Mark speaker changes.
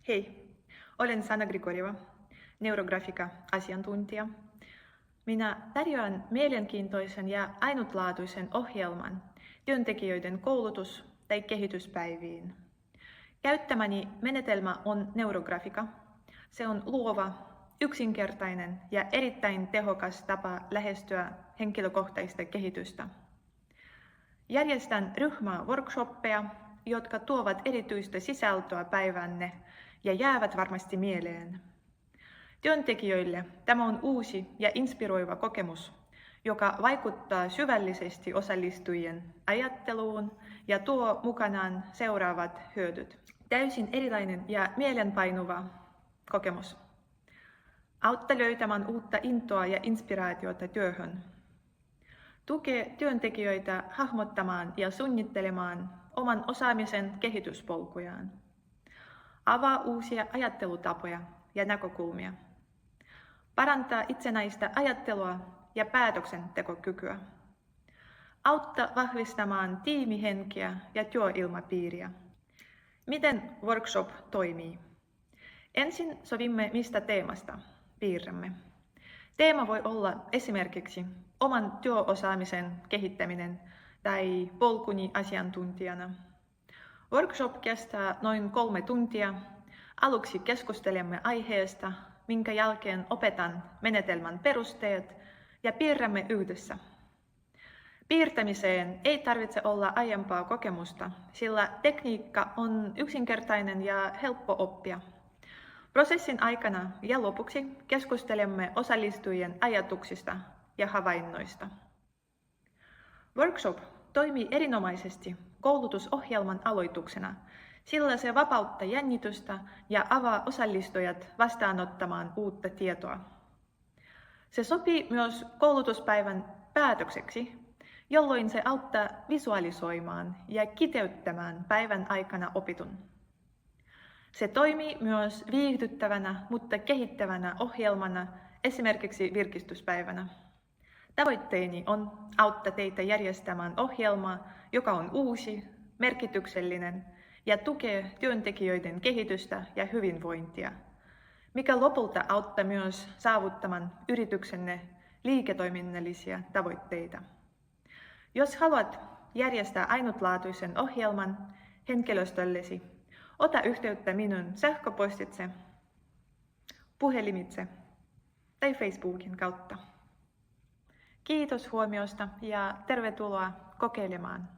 Speaker 1: Hei, olen Sanna Grigorjeva, neurografiikka-asiantuntija. Minä tarjoan mielenkiintoisen ja ainutlaatuisen ohjelman työntekijöiden koulutus- tai kehityspäiviin. Käyttämäni menetelmä on neurografiikka. Se on luova, yksinkertainen ja erittäin tehokas tapa lähestyä henkilökohtaista kehitystä. Järjestän workshoppeja, jotka tuovat erityistä sisältöä päivänne ja jäävät varmasti mieleen. Työntekijöille tämä on uusi ja inspiroiva kokemus, joka vaikuttaa syvällisesti osallistujien ajatteluun ja tuo mukanaan seuraavat hyödyt. Täysin erilainen ja mielenpainuva kokemus. Auttaa löytämään uutta intoa ja inspiraatiota työhön. Tukee työntekijöitä hahmottamaan ja suunnittelemaan oman osaamisen kehityspolkujaan. Avaa uusia ajattelutapoja ja näkökulmia. Parantaa itsenäistä ajattelua ja päätöksentekokykyä. Auttaa vahvistamaan tiimihenkeä ja työilmapiiriä. Miten workshop toimii? Ensin sovimme mistä teemasta piirrämme. Teema voi olla esimerkiksi oman työosaamisen kehittäminen tai polkuni asiantuntijana. Workshop kestää noin 3 tuntia. Aluksi keskustelemme aiheesta, minkä jälkeen opetan menetelmän perusteet ja piirrämme yhdessä. Piirtämiseen ei tarvitse olla aiempaa kokemusta, sillä tekniikka on yksinkertainen ja helppo oppia. Prosessin aikana ja lopuksi keskustelemme osallistujien ajatuksista ja havainnoista. Workshop toimii erinomaisesti koulutusohjelman aloituksena, sillä se vapauttaa jännitystä ja avaa osallistujat vastaanottamaan uutta tietoa. Se sopii myös koulutuspäivän päätökseksi, jolloin se auttaa visualisoimaan ja kiteyttämään päivän aikana opitun. Se toimii myös viihdyttävänä, mutta kehittävänä ohjelmana esimerkiksi virkistyspäivänä. Tavoitteeni on auttaa teitä järjestämään ohjelmaa, joka on uusi, merkityksellinen ja tukee työntekijöiden kehitystä ja hyvinvointia, mikä lopulta auttaa myös saavuttamaan yrityksenne liiketoiminnallisia tavoitteita. Jos haluat järjestää ainutlaatuisen ohjelman henkilöstöllesi, ota yhteyttä minun sähköpostitse, puhelimitse tai Facebookin kautta. Kiitos huomiosta ja tervetuloa kokeilemaan.